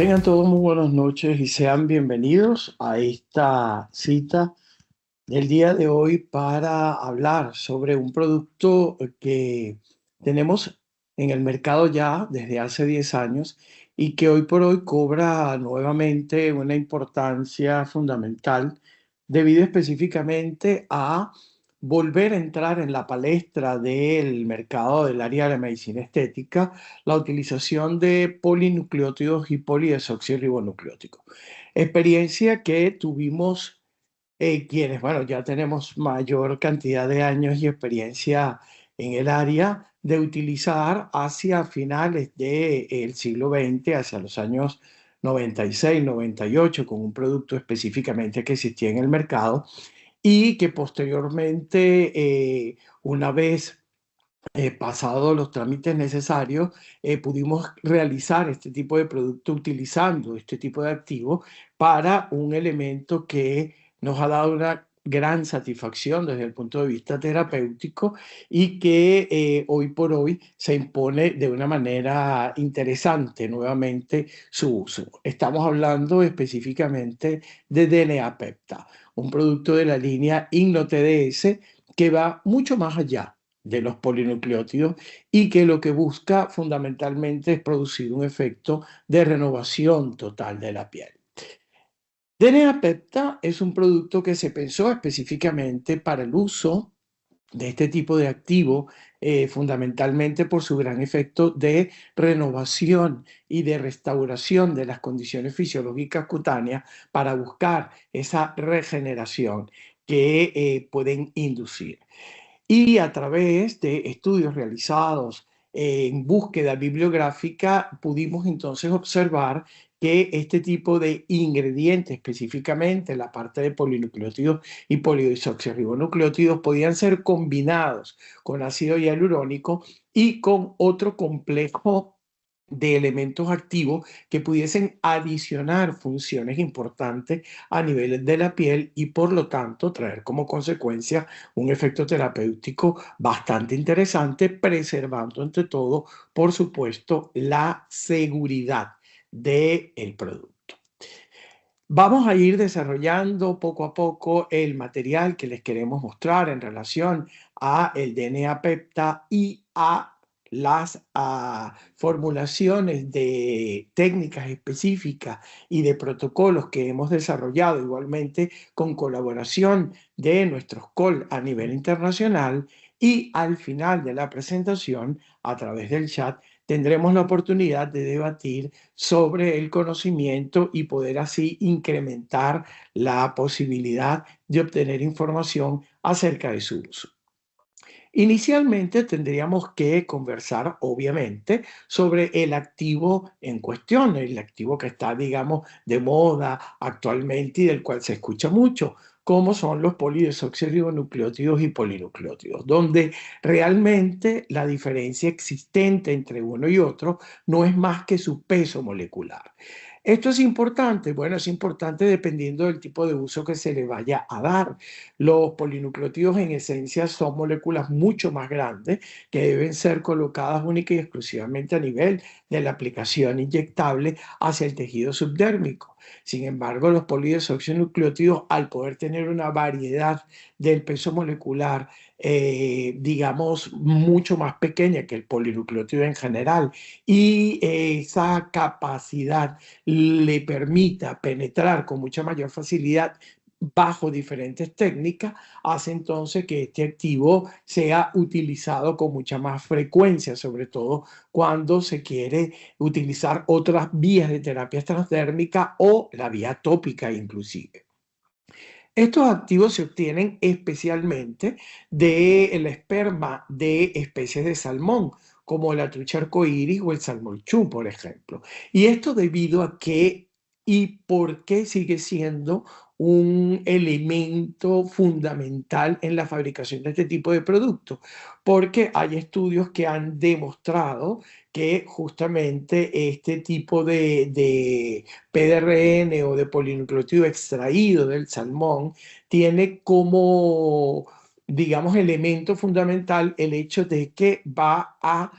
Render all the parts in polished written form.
Tengan todos muy buenas noches y sean bienvenidos a esta cita del día de hoy para hablar sobre un producto que tenemos en el mercado ya desde hace 10 años y que hoy por hoy cobra nuevamente una importancia fundamental debido específicamente a volver a entrar en la palestra del mercado del área de la medicina estética la utilización de polinucleótidos y polidesoxirribonucleóticos. Experiencia que tuvimos quienes, bueno, ya tenemos mayor cantidad de años y experiencia en el área de utilizar hacia finales del siglo XX, hacia los años 96, 98, con un producto específicamente que existía en el mercado y que posteriormente, una vez pasados los trámites necesarios, pudimos realizar este tipo de producto utilizando este tipo de activo para un elemento que nos ha dado una gran satisfacción desde el punto de vista terapéutico y que hoy por hoy se impone de una manera interesante nuevamente su uso. Estamos hablando específicamente de DNA Pepta, un producto de la línea INNO-TDS que va mucho más allá de los polinucleótidos y que lo que busca fundamentalmente es producir un efecto de renovación total de la piel. DNA Pepta es un producto que se pensó específicamente para el uso de este tipo de activo, fundamentalmente por su gran efecto de renovación y de restauración de las condiciones fisiológicas cutáneas para buscar esa regeneración que pueden inducir. Y a través de estudios realizados en búsqueda bibliográfica, pudimos entonces observar que este tipo de ingredientes, específicamente la parte de polinucleótidos y polidesoxirribonucleótidos, podían ser combinados con ácido hialurónico y con otro complejo de elementos activos que pudiesen adicionar funciones importantes a nivel de la piel y por lo tanto traer como consecuencia un efecto terapéutico bastante interesante, preservando ante todo, por supuesto, la seguridad del producto. Vamos a ir desarrollando poco a poco el material que les queremos mostrar en relación a el DNA Pepta y a las formulaciones de técnicas específicas y de protocolos que hemos desarrollado igualmente con colaboración de nuestros call a nivel internacional, y al final de la presentación a través del chat tendremos la oportunidad de debatir sobre el conocimiento y poder así incrementar la posibilidad de obtener información acerca de su uso. Inicialmente tendríamos que conversar, obviamente, sobre el activo en cuestión, el activo que está, digamos, de moda actualmente y del cual se escucha mucho, como son los polidesoxirribonucleótidos y polinucleótidos, donde realmente la diferencia existente entre uno y otro no es más que su peso molecular. ¿Esto es importante? Bueno, es importante dependiendo del tipo de uso que se le vaya a dar. Los polinucleótidos en esencia son moléculas mucho más grandes que deben ser colocadas única y exclusivamente a nivel de la aplicación inyectable hacia el tejido subdérmico. Sin embargo, los polidesoxinucleótidos, al poder tener una variedad del peso molecular, digamos, mucho más pequeña que el polinucleótido en general, y esa capacidad le permita penetrar con mucha mayor facilidad bajo diferentes técnicas, hace entonces que este activo sea utilizado con mucha más frecuencia, sobre todo cuando se quiere utilizar otras vías de terapia transdérmica o la vía tópica inclusive. Estos activos se obtienen especialmente del esperma de especies de salmón, como la trucha arcoíris o el salmonchú, por ejemplo. Y esto debido a que y por qué sigue siendo un elemento fundamental en la fabricación de este tipo de productos. Porque hay estudios que han demostrado que justamente este tipo de PDRN o de polinucleótido extraído del salmón tiene como, digamos, elemento fundamental el hecho de que va a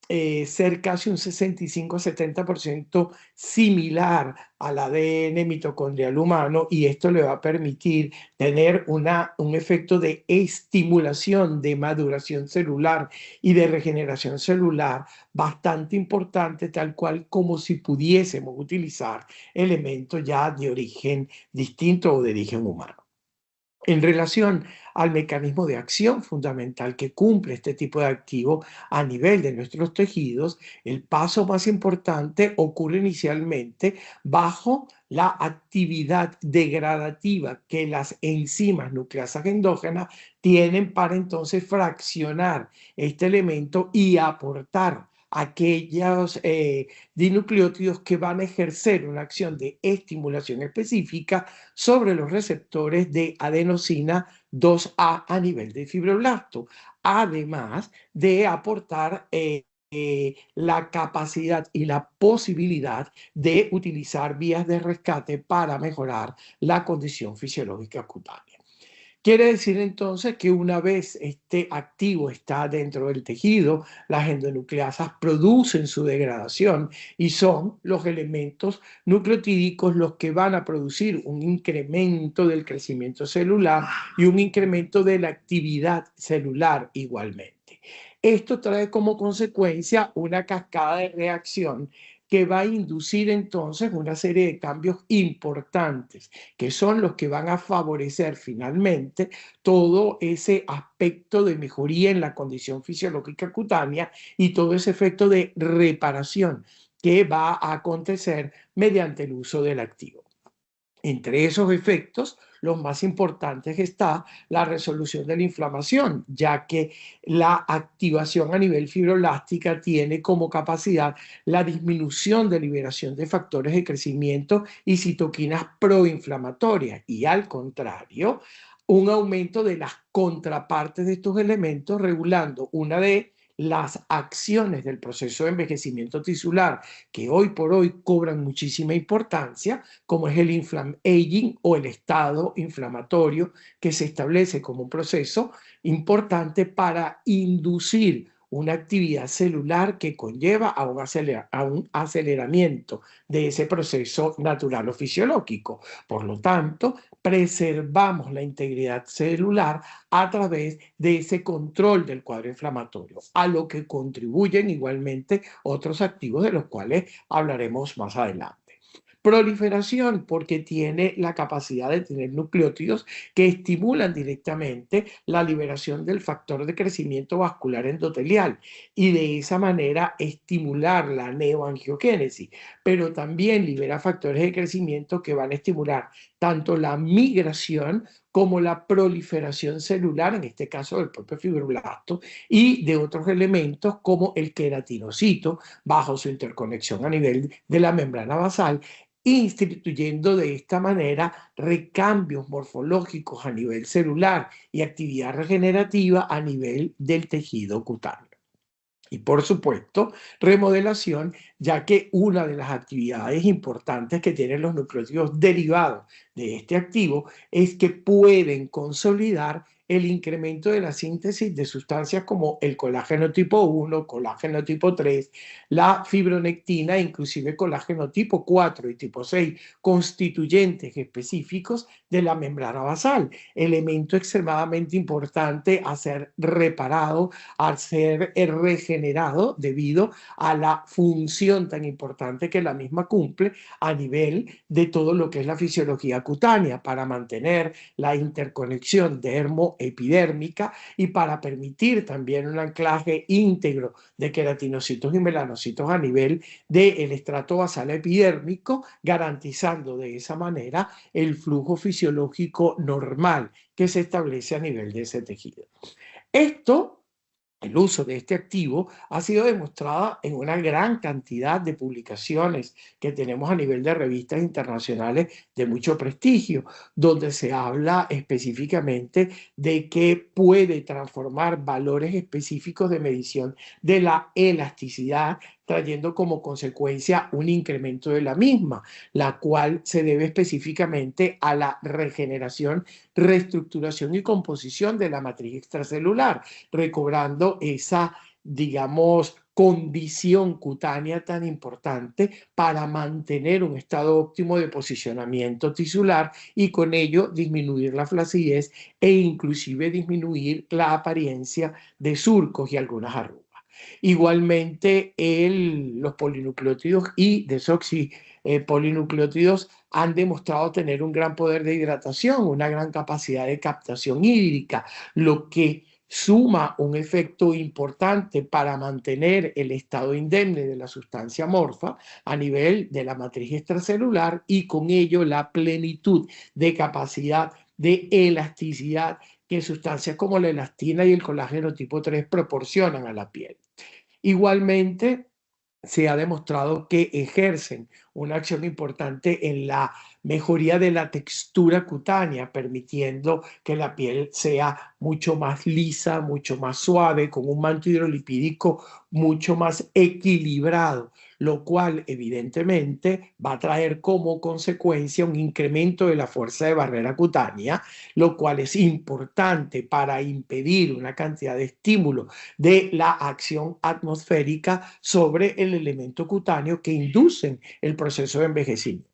ser casi un 65-70% similar al ADN mitocondrial humano, y esto le va a permitir tener un efecto de estimulación, de maduración celular y de regeneración celular bastante importante, tal cual como si pudiésemos utilizar elementos ya de origen distinto o de origen humano. En relación al mecanismo de acción fundamental que cumple este tipo de activo a nivel de nuestros tejidos, el paso más importante ocurre inicialmente bajo la actividad degradativa que las enzimas nucleasas endógenas tienen para entonces fraccionar este elemento y aportar aquellos dinucleótidos que van a ejercer una acción de estimulación específica sobre los receptores de adenosina 2A a nivel de fibroblasto, además de aportar la capacidad y la posibilidad de utilizar vías de rescate para mejorar la condición fisiológica cutánea. Quiere decir entonces que una vez este activo está dentro del tejido, las endonucleasas producen su degradación y son los elementos nucleotídicos los que van a producir un incremento del crecimiento celular y un incremento de la actividad celular igualmente. Esto trae como consecuencia una cascada de reacción que va a inducir entonces una serie de cambios importantes, que son los que van a favorecer finalmente todo ese aspecto de mejoría en la condición fisiológica cutánea y todo ese efecto de reparación que va a acontecer mediante el uso del activo. Entre esos efectos, los más importantes está la resolución de la inflamación, ya que la activación a nivel fibroelástica tiene como capacidad la disminución de liberación de factores de crecimiento y citoquinas proinflamatorias, y al contrario, un aumento de las contrapartes de estos elementos, regulando una de las acciones del proceso de envejecimiento tisular que hoy por hoy cobran muchísima importancia, como es el inflammaging o el estado inflamatorio, que se establece como un proceso importante para inducir una actividad celular que conlleva a un aceleramiento de ese proceso natural o fisiológico. Por lo tanto, preservamos la integridad celular a través de ese control del cuadro inflamatorio, a lo que contribuyen igualmente otros activos de los cuales hablaremos más adelante. Proliferación, porque tiene la capacidad de tener nucleótidos que estimulan directamente la liberación del factor de crecimiento vascular endotelial y de esa manera estimular la neoangiogénesis, pero también libera factores de crecimiento que van a estimular tanto la migración como la proliferación celular, en este caso del propio fibroblasto, y de otros elementos como el queratinocito, bajo su interconexión a nivel de la membrana basal, instituyendo de esta manera recambios morfológicos a nivel celular y actividad regenerativa a nivel del tejido cutáneo. Y por supuesto, remodelación, ya que una de las actividades importantes que tienen los nucleótidos derivados de este activo es que pueden consolidar el incremento de la síntesis de sustancias como el colágeno tipo 1, colágeno tipo 3, la fibronectina, inclusive colágeno tipo 4 y tipo 6, constituyentes específicos de la membrana basal, elemento extremadamente importante a ser reparado, a ser regenerado debido a la función tan importante que la misma cumple a nivel de todo lo que es la fisiología cutánea para mantener la interconexión dermoepidérmica y para permitir también un anclaje íntegro de queratinocitos y melanocitos a nivel del estrato basal epidérmico, garantizando de esa manera el flujo fisiológico normal que se establece a nivel de ese tejido. Esto, el uso de este activo, ha sido demostrado en una gran cantidad de publicaciones que tenemos a nivel de revistas internacionales de mucho prestigio, donde se habla específicamente de que puede transformar valores específicos de medición de la elasticidad, trayendo como consecuencia un incremento de la misma, la cual se debe específicamente a la regeneración, reestructuración y composición de la matriz extracelular, recobrando esa, digamos, condición cutánea tan importante para mantener un estado óptimo de posicionamiento tisular y con ello disminuir la flacidez e inclusive disminuir la apariencia de surcos y algunas arrugas. Igualmente, los polinucleótidos y desoxipolinucleótidos han demostrado tener un gran poder de hidratación, una gran capacidad de captación hídrica, lo que suma un efecto importante para mantener el estado indemne de la sustancia amorfa a nivel de la matriz extracelular y con ello la plenitud de capacidad de elasticidad que sustancias como la elastina y el colágeno tipo 3 proporcionan a la piel. Igualmente, se ha demostrado que ejercen una acción importante en la mejoría de la textura cutánea, permitiendo que la piel sea mucho más lisa, mucho más suave, con un manto hidrolipídico mucho más equilibrado, lo cual evidentemente va a traer como consecuencia un incremento de la fuerza de barrera cutánea, lo cual es importante para impedir una cantidad de estímulo de la acción atmosférica sobre el elemento cutáneo que inducen el proceso de envejecimiento.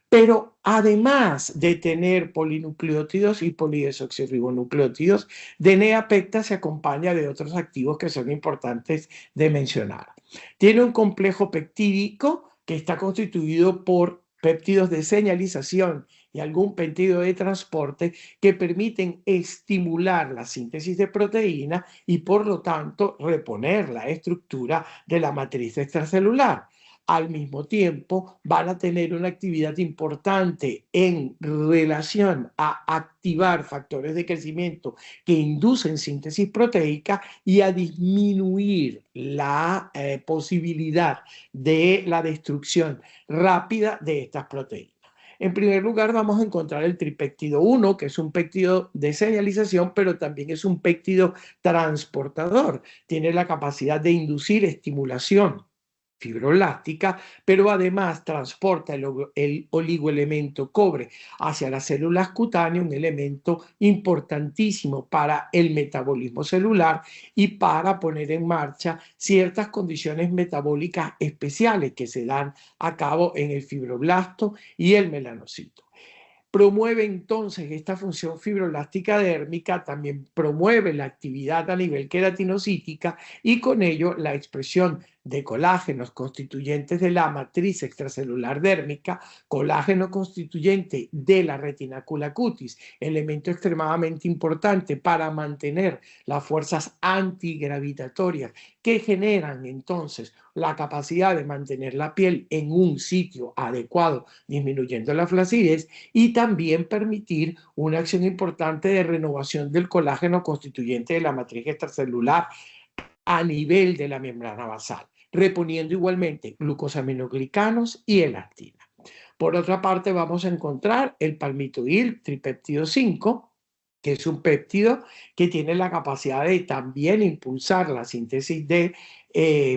Pero además de tener polinucleótidos y polidesoxirribonucleótidos, DNA-PECTA se acompaña de otros activos que son importantes de mencionar. Tiene un complejo peptídico que está constituido por péptidos de señalización y algún péptido de transporte que permiten estimular la síntesis de proteína y por lo tanto reponer la estructura de la matriz extracelular. Al mismo tiempo van a tener una actividad importante en relación a activar factores de crecimiento que inducen síntesis proteica y a disminuir la posibilidad de la destrucción rápida de estas proteínas. En primer lugar, vamos a encontrar el tripéptido 1, que es un péptido de señalización, pero también es un péptido transportador. Tiene la capacidad de inducir estimulación fibroblástica, pero además transporta el oligoelemento cobre hacia las células cutáneas, un elemento importantísimo para el metabolismo celular y para poner en marcha ciertas condiciones metabólicas especiales que se dan a cabo en el fibroblasto y el melanocito. Promueve entonces esta función fibroelástica dérmica, también promueve la actividad a nivel queratinocítica y con ello la expresión de colágenos constituyentes de la matriz extracelular dérmica, colágeno constituyente de la retinacula cutis, elemento extremadamente importante para mantener las fuerzas antigravitatorias que generan entonces la capacidad de mantener la piel en un sitio adecuado, disminuyendo la flacidez y también permitir una acción importante de renovación del colágeno constituyente de la matriz extracelular a nivel de la membrana basal, reponiendo igualmente glucosaminoglicanos y elastina. Por otra parte, vamos a encontrar el palmitoil tripéptido 5, que es un péptido que tiene la capacidad de también impulsar la síntesis de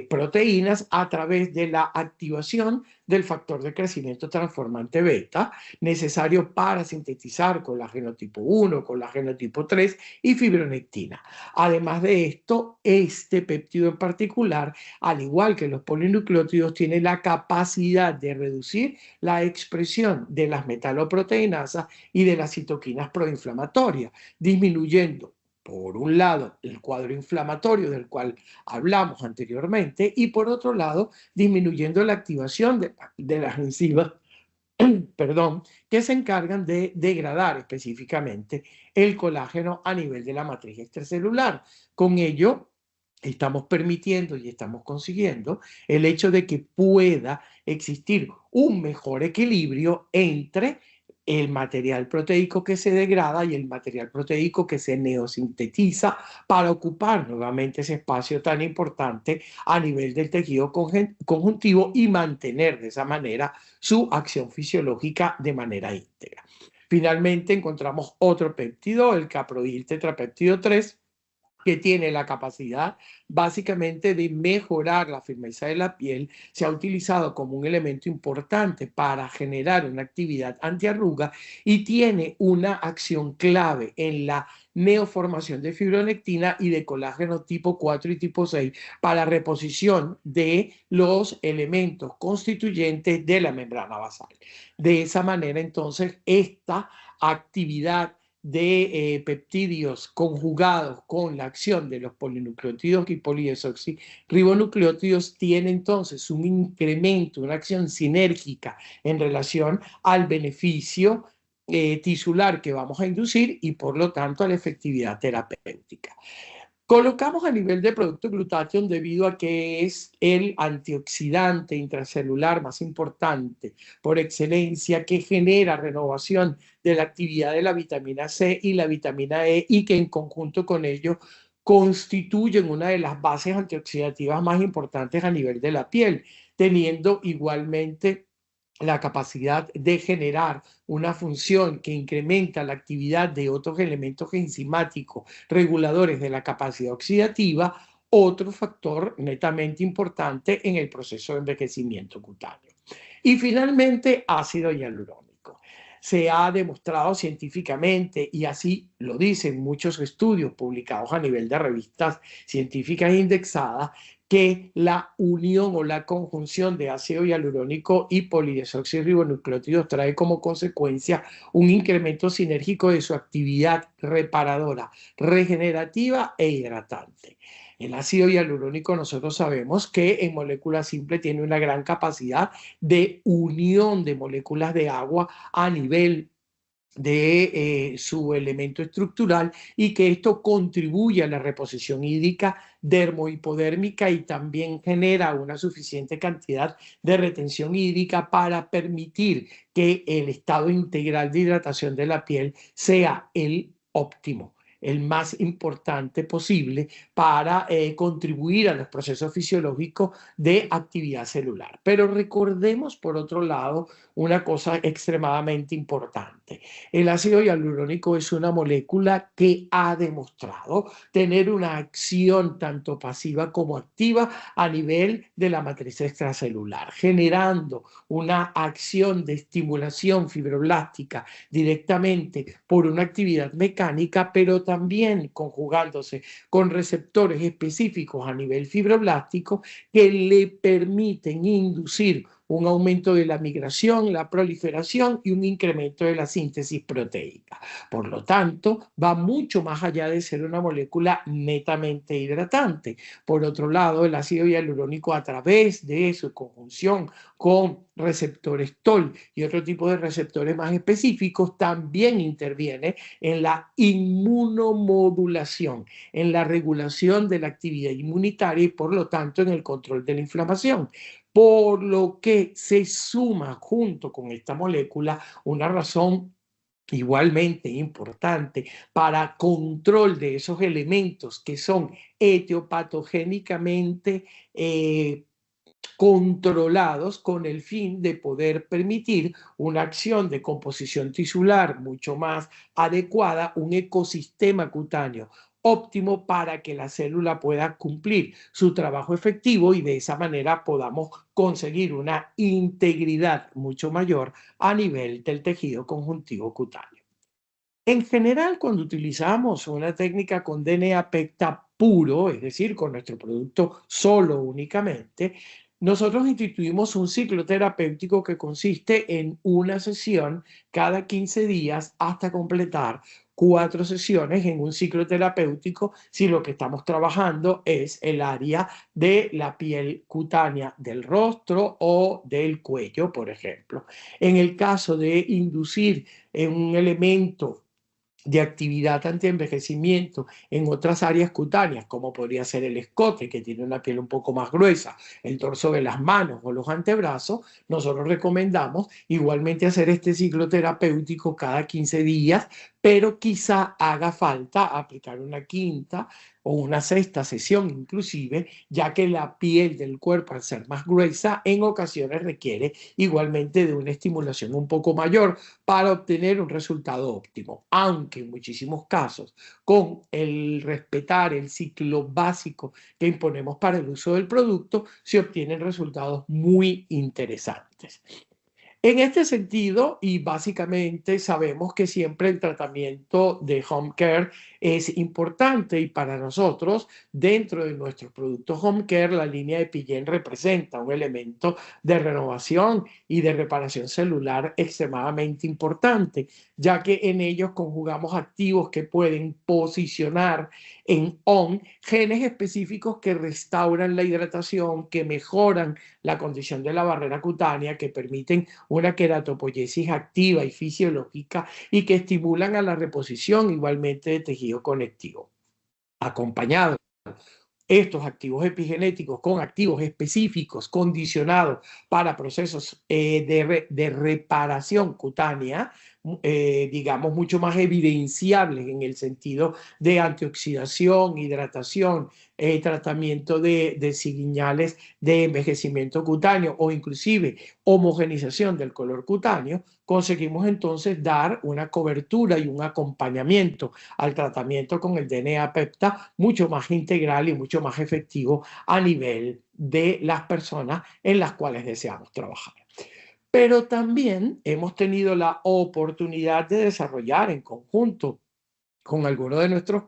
proteínas a través de la activación del factor de crecimiento transformante beta, necesario para sintetizar colágeno tipo 1, colágeno tipo 3 y fibronectina. Además de esto, este péptido en particular, al igual que los polinucleótidos, tiene la capacidad de reducir la expresión de las metaloproteinasas y de las citoquinas proinflamatorias, disminuyendo por un lado el cuadro inflamatorio del cual hablamos anteriormente y por otro lado disminuyendo la activación de las enzimas perdón, que se encargan de degradar específicamente el colágeno a nivel de la matriz extracelular. Con ello, estamos permitiendo y estamos consiguiendo el hecho de que pueda existir un mejor equilibrio entre el material proteico que se degrada y el material proteico que se neosintetiza para ocupar nuevamente ese espacio tan importante a nivel del tejido conjuntivo y mantener de esa manera su acción fisiológica de manera íntegra. Finalmente encontramos otro péptido, el caproil tetrapéptido 3, que tiene la capacidad básicamente de mejorar la firmeza de la piel, se ha utilizado como un elemento importante para generar una actividad antiarruga y tiene una acción clave en la neoformación de fibronectina y de colágeno tipo 4 y tipo 6 para reposición de los elementos constituyentes de la membrana basal. De esa manera, entonces, esta actividad de peptidios conjugados con la acción de los polinucleótidos y polidesoxirribonucleótidos tiene entonces un incremento, una acción sinérgica en relación al beneficio tisular que vamos a inducir y por lo tanto a la efectividad terapéutica. Colocamos a nivel de producto glutatión debido a que es el antioxidante intracelular más importante por excelencia que genera renovación de la actividad de la vitamina C y la vitamina E y que en conjunto con ello constituyen una de las bases antioxidativas más importantes a nivel de la piel, teniendo igualmente la capacidad de generar una función que incrementa la actividad de otros elementos enzimáticos reguladores de la capacidad oxidativa, otro factor netamente importante en el proceso de envejecimiento cutáneo. Y finalmente, ácido hialurónico. Se ha demostrado científicamente, y así lo dicen muchos estudios publicados a nivel de revistas científicas indexadas, que la unión o la conjunción de ácido hialurónico y polidesoxirribonucleótidos trae como consecuencia un incremento sinérgico de su actividad reparadora, regenerativa e hidratante. El ácido hialurónico nosotros sabemos que en molécula simple tiene una gran capacidad de unión de moléculas de agua a nivel de su elemento estructural y que esto contribuye a la reposición hídrica dermohipodérmica y también genera una suficiente cantidad de retención hídrica para permitir que el estado integral de hidratación de la piel sea el óptimo, el más importante posible para contribuir a los procesos fisiológicos de actividad celular. Pero recordemos, por otro lado, una cosa extremadamente importante. El ácido hialurónico es una molécula que ha demostrado tener una acción tanto pasiva como activa a nivel de la matriz extracelular, generando una acción de estimulación fibroblástica directamente por una actividad mecánica, pero también conjugándose con receptores específicos a nivel fibroblástico que le permiten inducir un aumento de la migración, la proliferación y un incremento de la síntesis proteica. Por lo tanto, va mucho más allá de ser una molécula netamente hidratante. Por otro lado, el ácido hialurónico a través de su conjunción con receptores TOL y otro tipo de receptores más específicos también interviene en la inmunomodulación, en la regulación de la actividad inmunitaria y por lo tanto en el control de la inflamación. Por lo que se suma junto con esta molécula una razón igualmente importante para control de esos elementos que son etiopatogénicamente controlados con el fin de poder permitir una acción de composición tisular mucho más adecuada, un ecosistema cutáneo óptimo para que la célula pueda cumplir su trabajo efectivo y de esa manera podamos conseguir una integridad mucho mayor a nivel del tejido conjuntivo cutáneo. En general, cuando utilizamos una técnica con DNA PECTA puro, es decir, con nuestro producto solo únicamente, nosotros instituimos un ciclo terapéutico que consiste en una sesión cada 15 días hasta completar 4 sesiones en un ciclo terapéutico si lo que estamos trabajando es el área de la piel cutánea del rostro o del cuello, por ejemplo. En el caso de inducir en un elemento de actividad antienvejecimiento en otras áreas cutáneas, como podría ser el escote, que tiene una piel un poco más gruesa, el torso de las manos o los antebrazos, nosotros recomendamos igualmente hacer este ciclo terapéutico cada 15 días, pero quizá haga falta aplicar una quinta o una sexta sesión inclusive, ya que la piel del cuerpo al ser más gruesa en ocasiones requiere igualmente de una estimulación un poco mayor para obtener un resultado óptimo, aunque en muchísimos casos con el respetar el ciclo básico que imponemos para el uso del producto se obtienen resultados muy interesantes. En este sentido, y básicamente sabemos que siempre el tratamiento de home care es importante y para nosotros, dentro de nuestros productos home care, la línea de Epigen representa un elemento de renovación y de reparación celular extremadamente importante, ya que en ellos conjugamos activos que pueden posicionar en on genes específicos que restauran la hidratación, que mejoran la condición de la barrera cutánea, que permiten una queratopoiesis activa y fisiológica y que estimulan a la reposición igualmente de tejido conectivo. Acompañado estos activos epigenéticos con activos específicos condicionados para procesos de reparación cutánea, digamos, mucho más evidenciables en el sentido de antioxidación, hidratación, tratamiento de señales de envejecimiento cutáneo o inclusive homogenización del color cutáneo, conseguimos entonces dar una cobertura y un acompañamiento al tratamiento con el DNA PEPTA mucho más integral y mucho más efectivo a nivel de las personas en las cuales deseamos trabajar. Pero también hemos tenido la oportunidad de desarrollar en conjunto con algunos de nuestros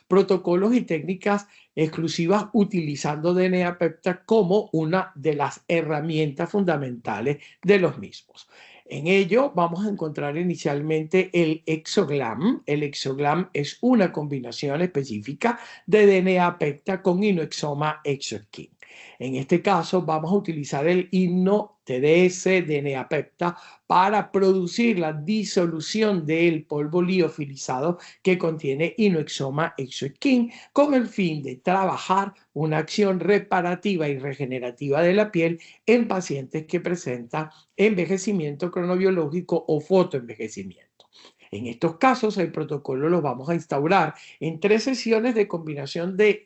protocolos y técnicas exclusivas utilizando DNA PEPTA como una de las herramientas fundamentales de los mismos. En ello vamos a encontrar inicialmente el Exoglam. El Exoglam es una combinación específica de DNA PEPTA con Inoexoma ExoSkin. En este caso vamos a utilizar el INO-TDS DNA PEPTA para producir la disolución del polvo liofilizado que contiene Inoexoma ExoSkin con el fin de trabajar una acción reparativa y regenerativa de la piel en pacientes que presentan envejecimiento cronobiológico o fotoenvejecimiento. En estos casos, el protocolo lo vamos a instaurar en 3 sesiones de combinación de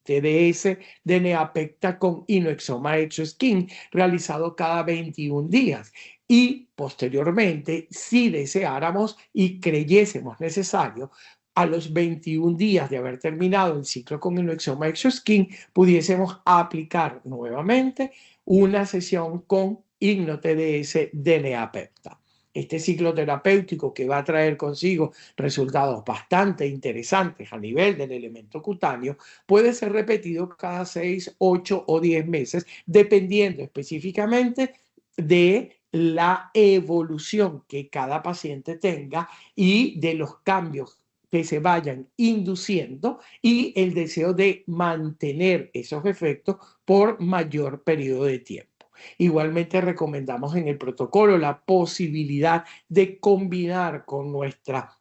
TDS DNA PEPTA con Inoexoma ExoSkin, realizado cada 21 días. Y posteriormente, si deseáramos y creyésemos necesario, a los 21 días de haber terminado el ciclo con Inoexoma ExoSkin, pudiésemos aplicar nuevamente una sesión con IgnoTDS DNA PEPTA. Este ciclo terapéutico, que va a traer consigo resultados bastante interesantes a nivel del elemento cutáneo, puede ser repetido cada 6, 8 o 10 meses, dependiendo específicamente de la evolución que cada paciente tenga y de los cambios que se vayan induciendo y el deseo de mantener esos efectos por mayor periodo de tiempo. Igualmente recomendamos en el protocolo la posibilidad de combinar con nuestra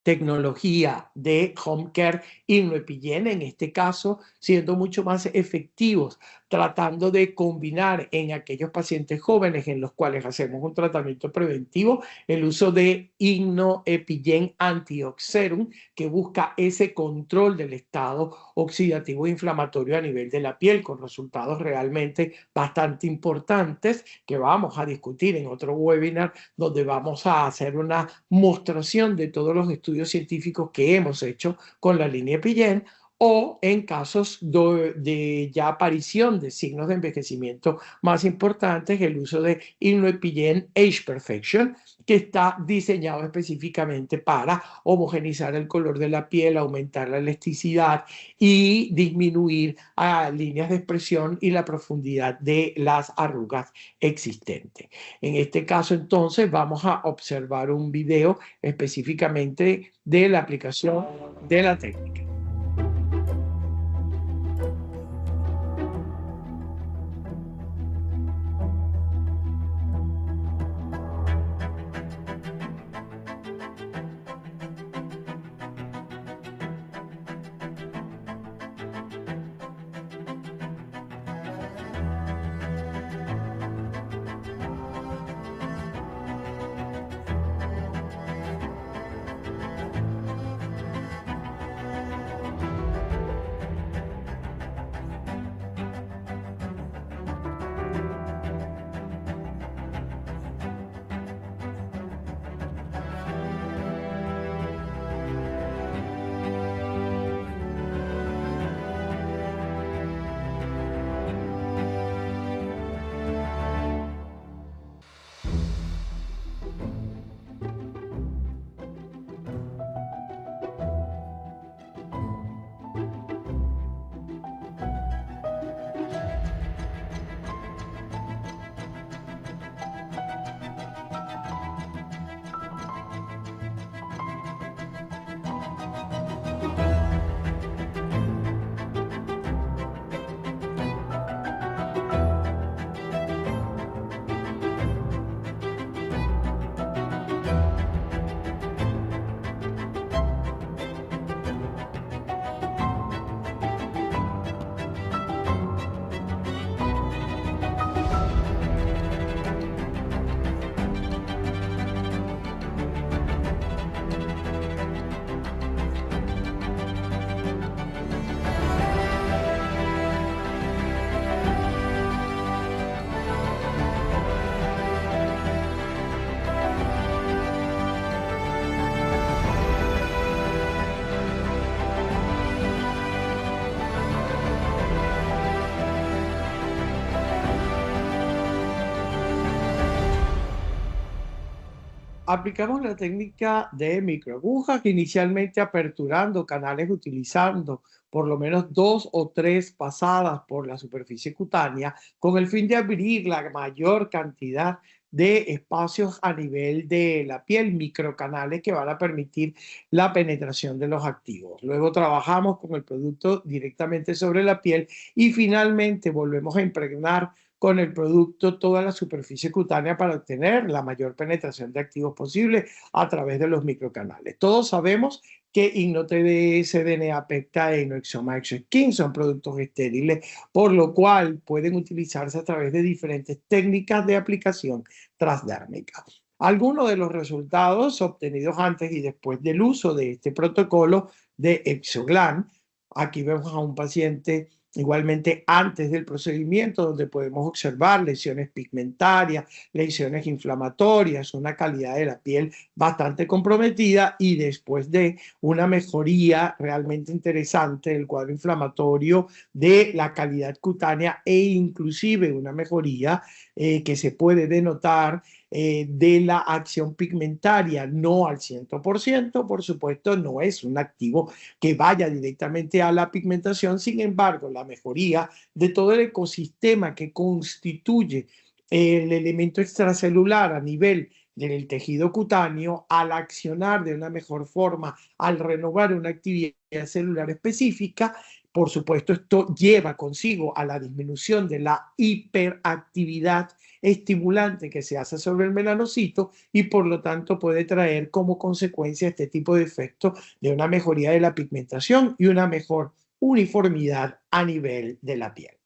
tecnología de home care Innoepillene, en este caso siendo mucho más efectivos, tratando de combinar en aquellos pacientes jóvenes en los cuales hacemos un tratamiento preventivo el uso de Innoepillene Antioxerum, que busca ese control del estado oxidativo e inflamatorio a nivel de la piel, con resultados realmente bastante importantes que vamos a discutir en otro webinar, donde vamos a hacer una mostración de todos los estudios científicos que hemos hecho con la línea Epigen, o en casos de ya aparición de signos de envejecimiento más importantes, el uso de Innoepillene Age Perfection, que está diseñado específicamente para homogenizar el color de la piel, aumentar la elasticidad y disminuir líneas de expresión y la profundidad de las arrugas existentes. En este caso, entonces, vamos a observar un video específicamente de la aplicación de la técnica. aplicamos la técnica de microagujas, inicialmente aperturando canales utilizando por lo menos 2 o 3 pasadas por la superficie cutánea, con el fin de abrir la mayor cantidad de espacios a nivel de la piel, microcanales que van a permitir la penetración de los activos. Luego trabajamos con el producto directamente sobre la piel y finalmente volvemos a impregnar con el producto toda la superficie cutánea para obtener la mayor penetración de activos posible a través de los microcanales. Todos sabemos que Hipno-TDS, DNA Pecta e Inoexoma Exoskin son productos estériles, por lo cual pueden utilizarse a través de diferentes técnicas de aplicación transdérmica. Algunos de los resultados obtenidos antes y después del uso de este protocolo de Exoglan. Aquí vemos a un paciente igualmente antes del procedimiento, donde podemos observar lesiones pigmentarias, lesiones inflamatorias, una calidad de la piel bastante comprometida, y después de una mejoría realmente interesante del cuadro inflamatorio, de la calidad cutánea e inclusive una mejoría que se puede denotar de la acción pigmentaria, no al 100%, por supuesto, no es un activo que vaya directamente a la pigmentación. Sin embargo, la mejoría de todo el ecosistema que constituye el elemento extracelular a nivel del tejido cutáneo, al accionar de una mejor forma, al renovar una actividad celular específica, por supuesto, esto lleva consigo a la disminución de la hiperactividad estimulante que se hace sobre el melanocito, y por lo tanto puede traer como consecuencia este tipo de efecto de una mejoría de la pigmentación y una mejor uniformidad a nivel de la piel.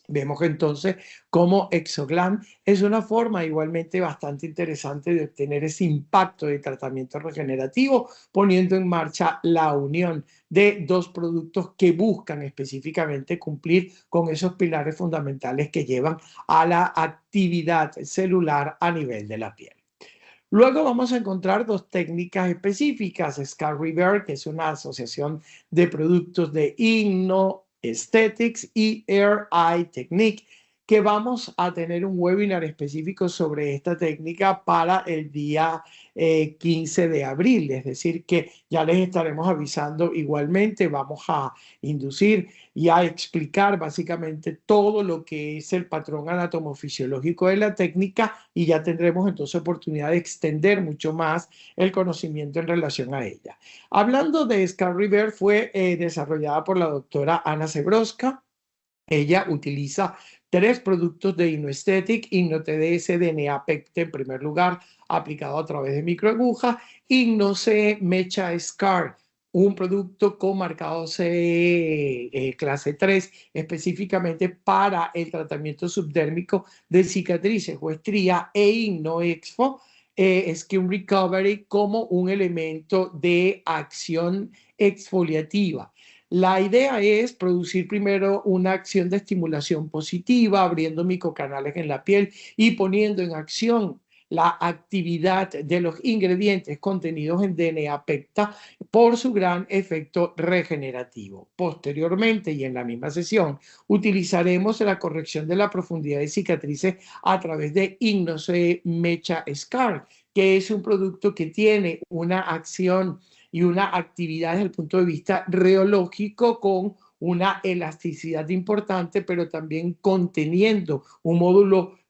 Vemos entonces cómo Exoglan es una forma igualmente bastante interesante de obtener ese impacto de tratamiento regenerativo, poniendo en marcha la unión de dos productos que buscan específicamente cumplir con esos pilares fundamentales que llevan a la actividad celular a nivel de la piel. Luego vamos a encontrar dos técnicas específicas: Scar River, que es una asociación de productos de Hipno Aesthetics, y Air Eye Technique, que vamos a tener un webinar específico sobre esta técnica para el día 15 de abril, es decir, que ya les estaremos avisando. Igualmente vamos a inducir y a explicar básicamente todo lo que es el patrón anatomofisiológico de la técnica, y ya tendremos entonces oportunidad de extender mucho más el conocimiento en relación a ella. Hablando de Scar River, fue desarrollada por la doctora Ana Zebrowska. Ella utiliza 3 productos de Hipnoaesthetic: Hipno-TDS, DNA Pecta en primer lugar, aplicado a través de microagujas; Hipno-C Mecha Scar, un producto con marcado CE clase 3, específicamente para el tratamiento subdérmico de cicatrices o estrías; e Hipno-Exfo Skin Recovery, como un elemento de acción exfoliativa. La idea es producir primero una acción de estimulación positiva, abriendo microcanales en la piel y poniendo en acción la actividad de los ingredientes contenidos en DNA Pecta por su gran efecto regenerativo. Posteriormente, y en la misma sesión, utilizaremos la corrección de la profundidad de cicatrices a través de Hipno-C Mecha Scar, que es un producto que tiene una acción y una actividad desde el punto de vista reológico, con una elasticidad importante, pero también conteniendo un módulo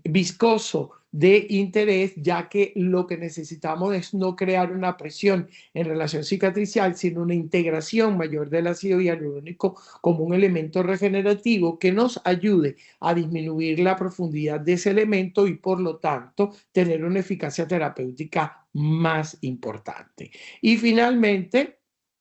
viscoso de interés, ya que lo que necesitamos es no crear una presión en relación cicatricial, sino una integración mayor del ácido hialurónico como un elemento regenerativo que nos ayude a disminuir la profundidad de ese elemento y por lo tanto tener una eficacia terapéutica más importante. Y finalmente,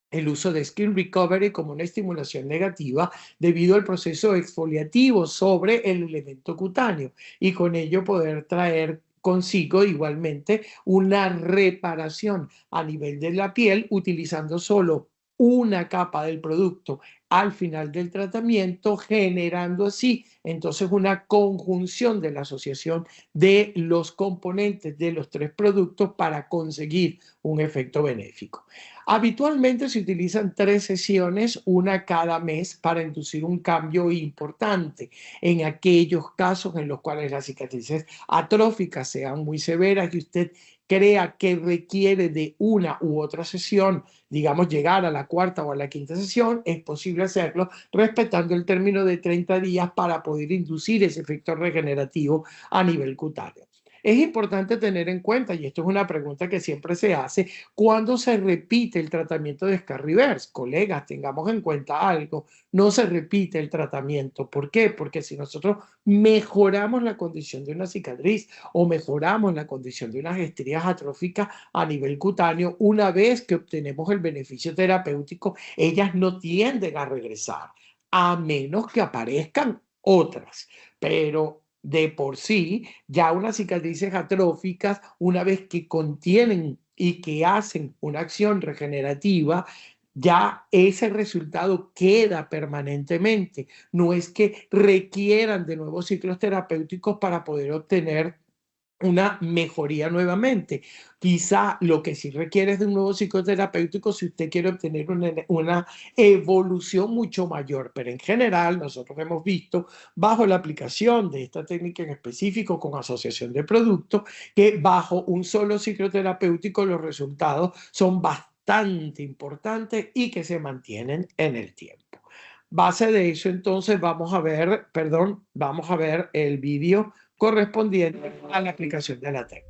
el uso de Skin Recovery como una estimulación negativa debido al proceso exfoliativo sobre el elemento cutáneo, y con ello poder traer consigo igualmente una reparación a nivel de la piel, utilizando solo una capa del producto al final del tratamiento, generando así entonces una conjunción de la asociación de los componentes de los 3 productos para conseguir un efecto benéfico. Habitualmente se utilizan 3 sesiones, una cada mes, para inducir un cambio importante en aquellos casos en los cuales las cicatrices atróficas sean muy severas y usted crea que requiere de una u otra sesión, digamos llegar a la cuarta o a la quinta sesión, es posible hacerlo respetando el término de 30 días para poder inducir ese efecto regenerativo a nivel cutáneo. Es importante tener en cuenta, y esto es una pregunta que siempre se hace, ¿cuándo se repite el tratamiento de Scar-Reverse? Colegas, tengamos en cuenta algo, no se repite el tratamiento. ¿Por qué? Porque si nosotros mejoramos la condición de una cicatriz o mejoramos la condición de unas estrías atróficas a nivel cutáneo, una vez que obtenemos el beneficio terapéutico, ellas no tienden a regresar, a menos que aparezcan otras. Pero de por sí, ya unas cicatrices atróficas, una vez que contienen y que hacen una acción regenerativa, ya ese resultado queda permanentemente. No es que requieran de nuevos ciclos terapéuticos para poder obtener una mejoría nuevamente. Quizá lo que sí requiere es de un nuevo psicoterapéutico si usted quiere obtener una evolución mucho mayor, pero en general nosotros hemos visto bajo la aplicación de esta técnica en específico con asociación de productos que bajo un solo psicoterapéutico los resultados son bastante importantes y que se mantienen en el tiempo. Base de eso, entonces vamos a ver el vídeo correspondiente a la aplicación de la técnica.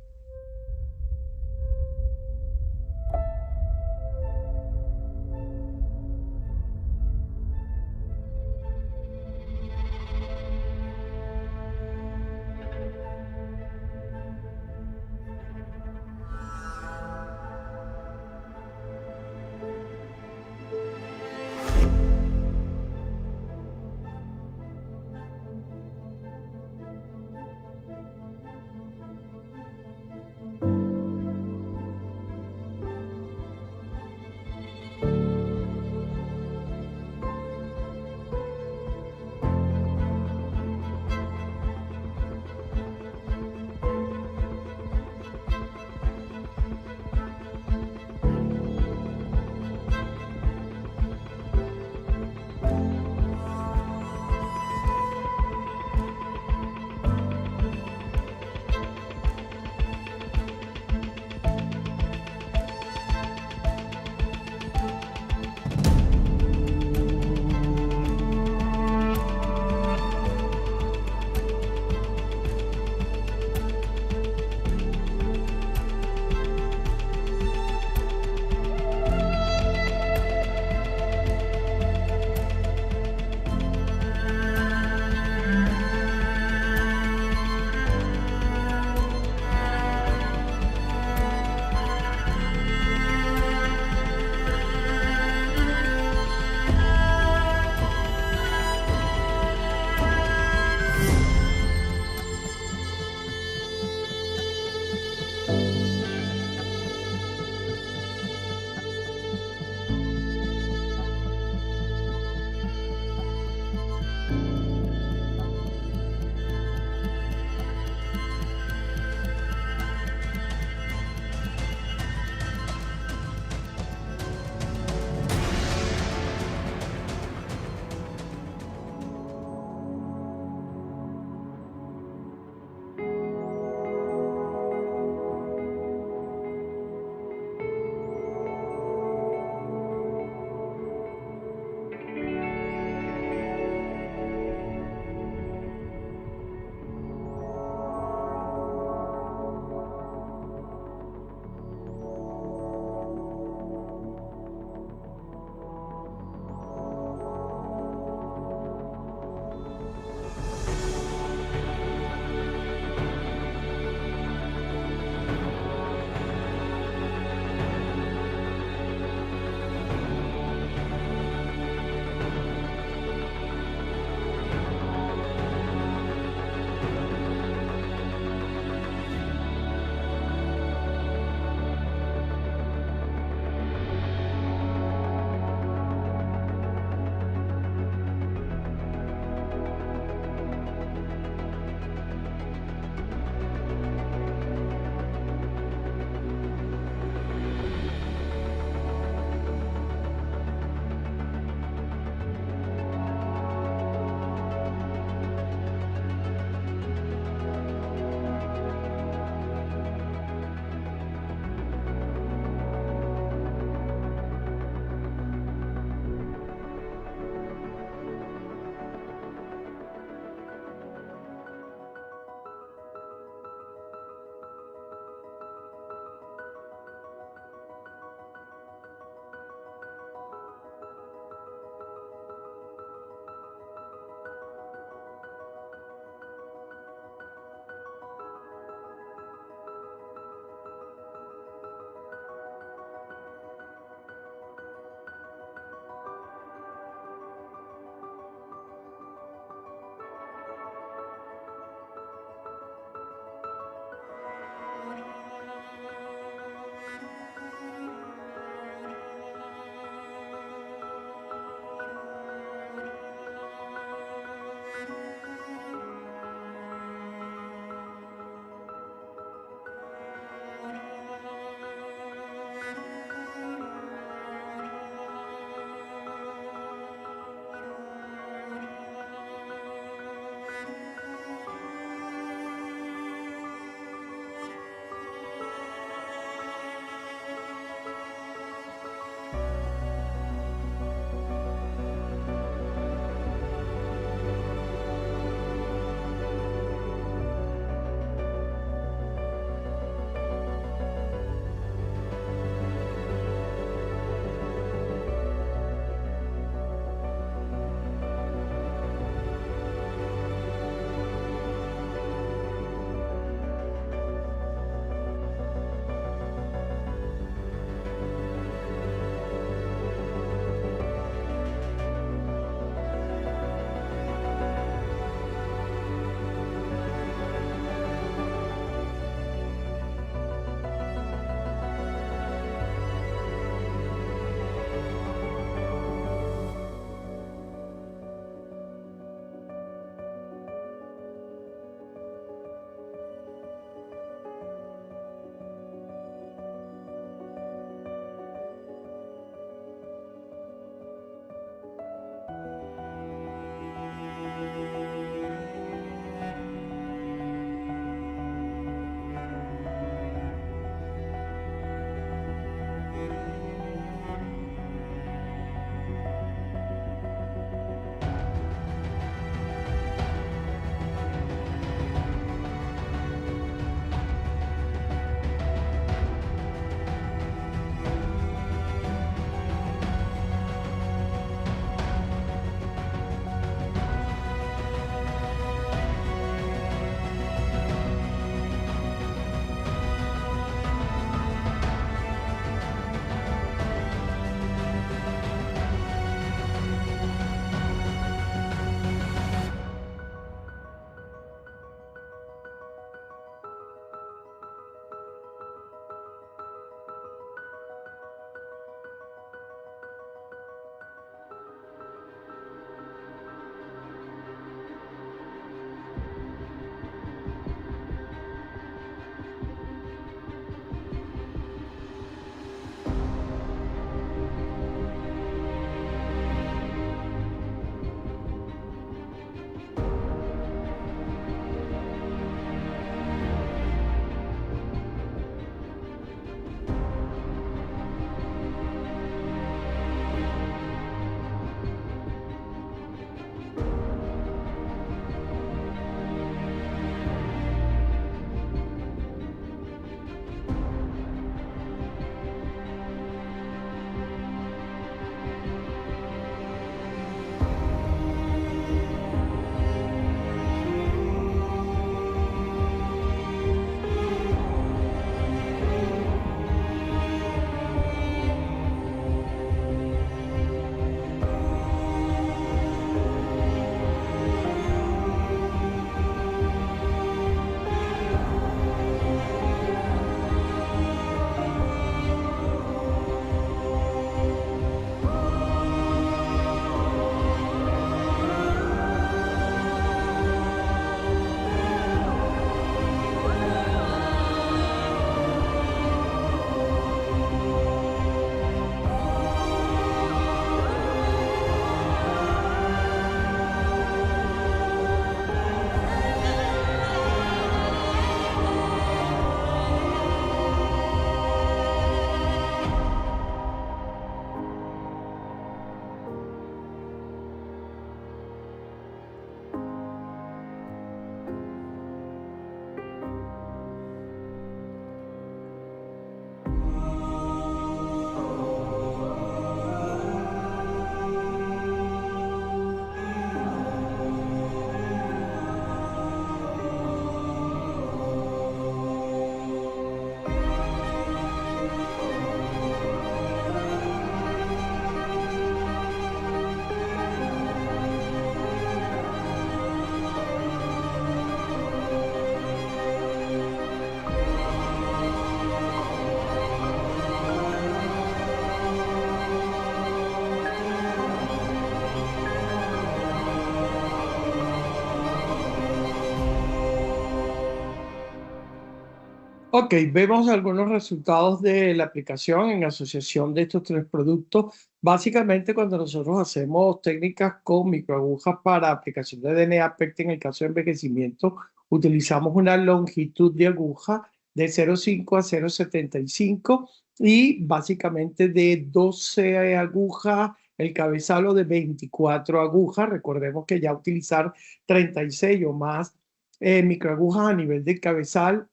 Ok, vemos algunos resultados de la aplicación en asociación de estos tres productos. Básicamente, cuando nosotros hacemos técnicas con microagujas para aplicación de DNA PECT en el caso de envejecimiento, utilizamos una longitud de aguja de 0,5 a 0,75 y básicamente de 12 agujas, el cabezal o de 24 agujas. Recordemos que ya utilizar 36 o más microagujas a nivel del cabezal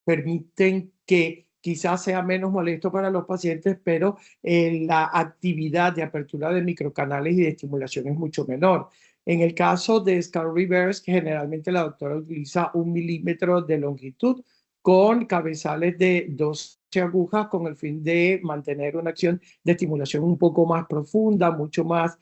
permiten que quizás sea menos molesto para los pacientes, pero la actividad de apertura de microcanales y de estimulación es mucho menor. En el caso de Scar Reverse, generalmente la doctora utiliza 1 milímetro de longitud con cabezales de 12 agujas con el fin de mantener una acción de estimulación un poco más profunda, mucho más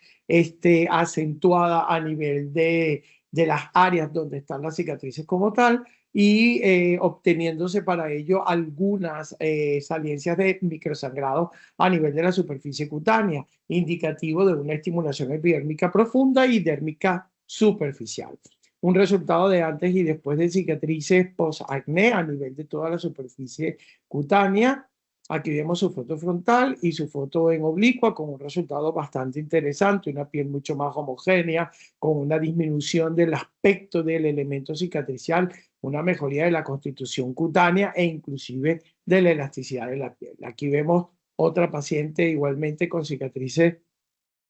acentuada a nivel de las áreas donde están las cicatrices como tal y obteniéndose para ello algunas saliencias de microsangrado a nivel de la superficie cutánea, indicativo de una estimulación epidérmica profunda y dérmica superficial. Un resultado de antes y después de cicatrices post-acné a nivel de toda la superficie cutánea. Aquí vemos su foto frontal y su foto en oblicua con un resultado bastante interesante, una piel mucho más homogénea, con una disminución del aspecto del elemento cicatricial, una mejoría de la constitución cutánea e inclusive de la elasticidad de la piel. Aquí vemos otra paciente igualmente con cicatrices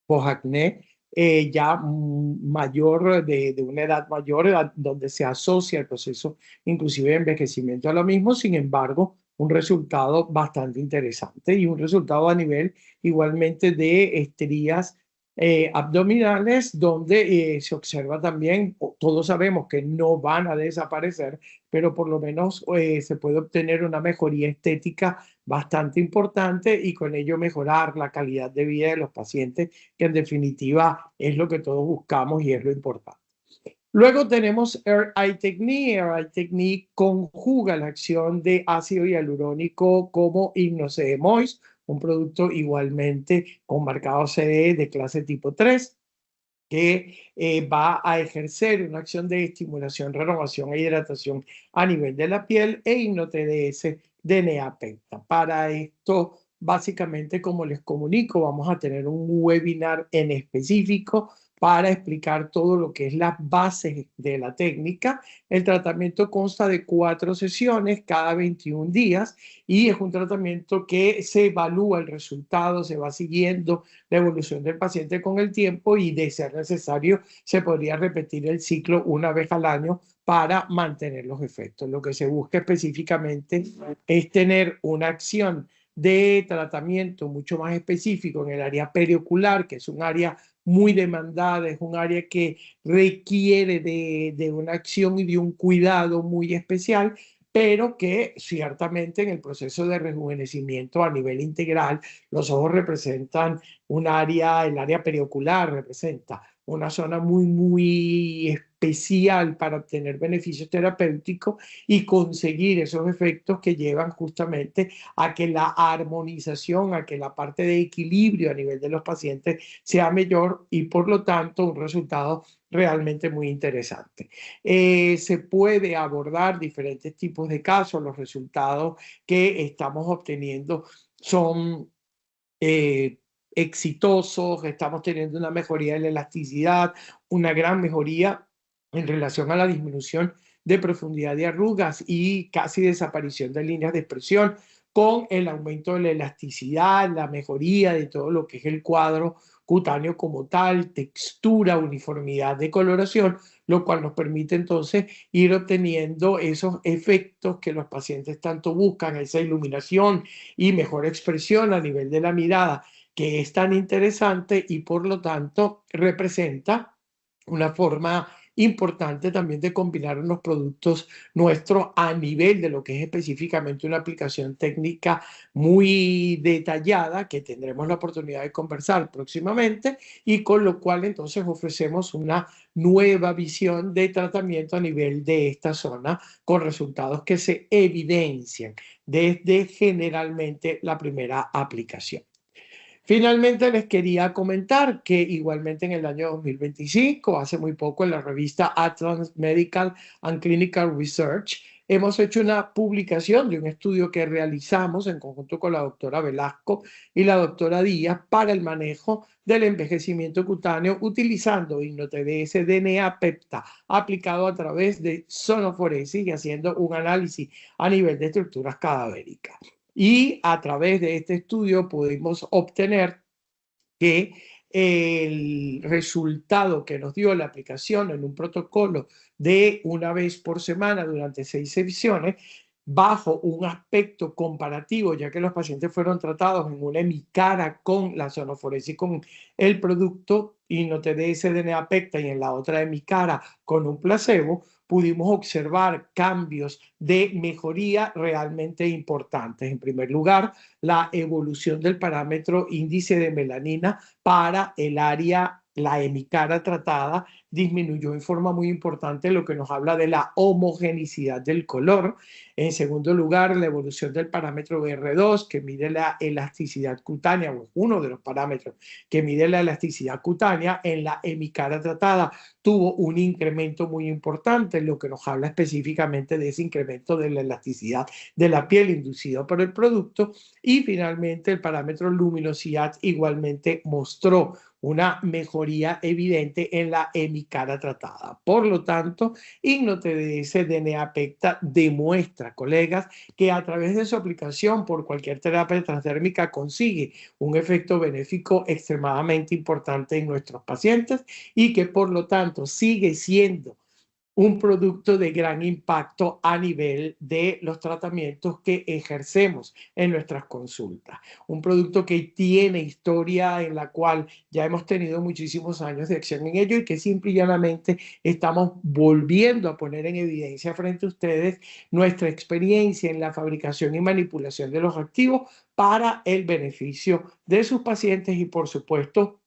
posacné, ya mayor, de una edad mayor, donde se asocia el proceso inclusive de envejecimiento a lo mismo. Sin embargo, un resultado bastante interesante y un resultado a nivel igualmente de estrías abdominales, donde se observa también, todos sabemos que no van a desaparecer, pero por lo menos se puede obtener una mejoría estética bastante importante y con ello mejorar la calidad de vida de los pacientes, que en definitiva es lo que todos buscamos y es lo importante. Luego tenemos Air Eye Technique. Air Eye Technique conjuga la acción de ácido hialurónico como Hipnosedemois, un producto igualmente con marcado CE de clase tipo 3, que va a ejercer una acción de estimulación, renovación e hidratación a nivel de la piel e hipno-TDS de NeaPECTA. Para esto, básicamente, como les comunico, vamos a tener un webinar en específico para explicar todo lo que es las bases de la técnica. El tratamiento consta de 4 sesiones cada 21 días y es un tratamiento que se evalúa el resultado, se va siguiendo la evolución del paciente con el tiempo y, de ser necesario, se podría repetir el ciclo una vez al año para mantener los efectos. Lo que se busca específicamente es tener una acción de tratamiento mucho más específico en el área periocular, que es un área muy demandada, es un área que requiere de una acción y de un cuidado muy especial, pero que ciertamente en el proceso de rejuvenecimiento a nivel integral, los ojos representan un área, el área periocular representa una zona muy, muy especial para obtener beneficios terapéuticos y conseguir esos efectos que llevan justamente a que la armonización, a que la parte de equilibrio a nivel de los pacientes sea mayor y por lo tanto un resultado realmente muy interesante. Se puede abordar diferentes tipos de casos. Los resultados que estamos obteniendo son eh, exitosos, estamos teniendo una mejoría de la elasticidad, una gran mejoría en relación a la disminución de profundidad de arrugas y casi desaparición de líneas de expresión, con el aumento de la elasticidad, la mejoría de todo lo que es el cuadro cutáneo como tal, textura, uniformidad de coloración, lo cual nos permite entonces ir obteniendo esos efectos que los pacientes tanto buscan, esa iluminación y mejor expresión a nivel de la mirada, que es tan interesante y por lo tanto representa una forma importante también de combinar unos productos nuestros a nivel de lo que es específicamente una aplicación técnica muy detallada, que tendremos la oportunidad de conversar próximamente, y con lo cual entonces ofrecemos una nueva visión de tratamiento a nivel de esta zona, con resultados que se evidencian desde generalmente la primera aplicación. Finalmente, les quería comentar que igualmente en el año 2025, hace muy poco, en la revista Advanced Medical and Clinical Research, hemos hecho una publicación de un estudio que realizamos en conjunto con la doctora Velasco y la doctora Díaz para el manejo del envejecimiento cutáneo utilizando HipnoTDS DNA Pepta aplicado a través de sonoforesis y haciendo un análisis a nivel de estructuras cadavéricas. Y a través de este estudio pudimos obtener que el resultado que nos dio la aplicación en un protocolo de una vez por semana durante 6 sesiones, bajo un aspecto comparativo, ya que los pacientes fueron tratados en una hemicara con la sonoforesis con el producto HipnoTDS DNA Pecta y en la otra hemicara con un placebo, pudimos observar cambios de mejoría realmente importantes. En primer lugar, la evolución del parámetro índice de melanina para el área, la hemicara tratada, disminuyó en forma muy importante, lo que nos habla de la homogenicidad del color. En segundo lugar, la evolución del parámetro BR2, que mide la elasticidad cutánea, o uno de los parámetros que mide la elasticidad cutánea en la hemicara tratada, tuvo un incremento muy importante, lo que nos habla específicamente de ese incremento de la elasticidad de la piel inducido por el producto. Y finalmente el parámetro luminosidad igualmente mostró una mejoría evidente en la hemicara tratada. Por lo tanto, HipnoTDS DNA Pecta demuestra, colegas, que a través de su aplicación por cualquier terapia transdérmica consigue un efecto benéfico extremadamente importante en nuestros pacientes y que por lo tanto sigue siendo un producto de gran impacto a nivel de los tratamientos que ejercemos en nuestras consultas. Un producto que tiene historia en la cual ya hemos tenido muchísimos años de acción en ello y que simple y llanamente estamos volviendo a poner en evidencia frente a ustedes nuestra experiencia en la fabricación y manipulación de los activos para el beneficio de sus pacientes y por supuesto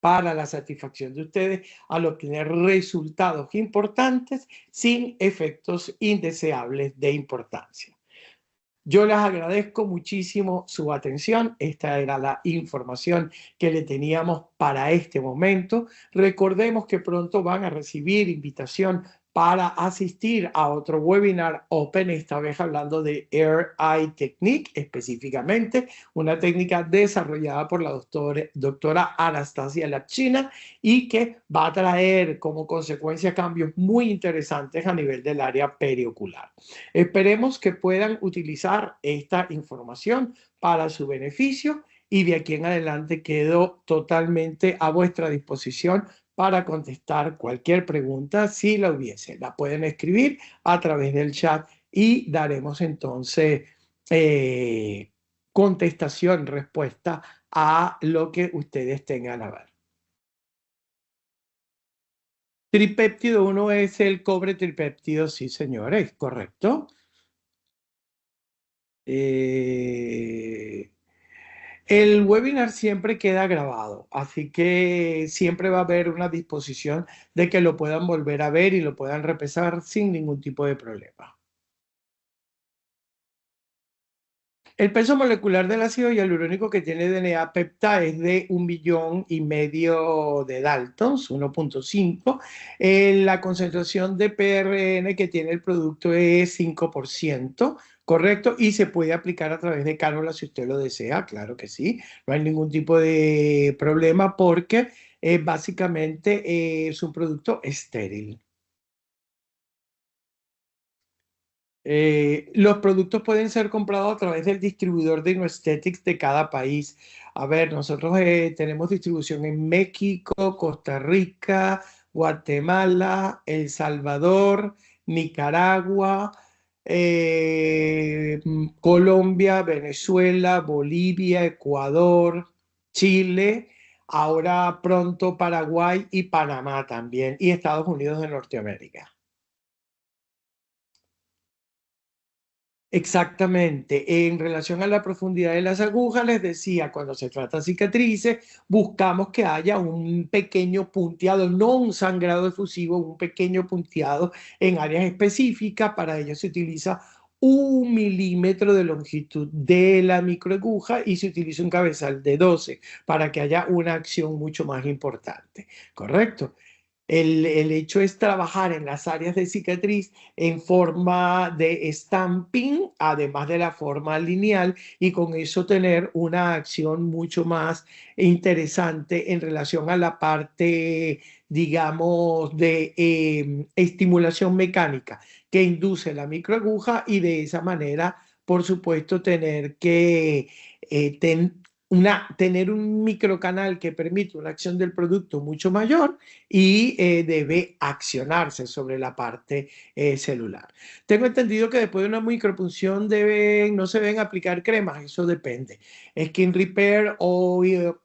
para la satisfacción de ustedes al obtener resultados importantes sin efectos indeseables de importancia. Yo les agradezco muchísimo su atención. Esta era la información que le teníamos para este momento. Recordemos que pronto van a recibir invitación para asistir a otro webinar Open, esta vez hablando de Air Eye Technique, específicamente una técnica desarrollada por la doctora Anastasia Lapchina y que va a traer como consecuencia cambios muy interesantes a nivel del área periocular. Esperemos que puedan utilizar esta información para su beneficio y de aquí en adelante quedo totalmente a vuestra disposición para contestar cualquier pregunta si la hubiese. La pueden escribir a través del chat y daremos entonces contestación, respuesta a lo que ustedes tengan a ver. Tripéptido 1 es el cobre tripéptido, sí señores, correcto. El webinar siempre queda grabado, así que siempre va a haber una disposición de que lo puedan volver a ver y lo puedan repasar sin ningún tipo de problema. El peso molecular del ácido hialurónico que tiene DNA pepta es de 1,5 millones de Daltons, 1,5. La concentración de PRN que tiene el producto es 5%, ¿correcto? Y se puede aplicar a través de cánulas si usted lo desea, claro que sí. No hay ningún tipo de problema porque básicamente es un producto estéril. Los productos pueden ser comprados a través del distribuidor de Innoesthetics de cada país. A ver, nosotros tenemos distribución en México, Costa Rica, Guatemala, El Salvador, Nicaragua, Colombia, Venezuela, Bolivia, Ecuador, Chile, ahora pronto Paraguay y Panamá también, y Estados Unidos de Norteamérica. Exactamente. En relación a la profundidad de las agujas, les decía, cuando se trata de cicatrices, buscamos que haya un pequeño punteado, no un sangrado efusivo, un pequeño punteado en áreas específicas. Para ello se utiliza 1 milímetro de longitud de la microaguja y se utiliza un cabezal de 12 para que haya una acción mucho más importante. ¿Correcto? El hecho es trabajar en las áreas de cicatriz en forma de stamping, además de la forma lineal, y con eso tener una acción mucho más interesante en relación a la parte, digamos, de estimulación mecánica que induce la microaguja y de esa manera, por supuesto, tener que tener un microcanal que permite una acción del producto mucho mayor y debe accionarse sobre la parte celular. Tengo entendido que después de una micropunción no se deben aplicar cremas, eso depende. Skin Repair o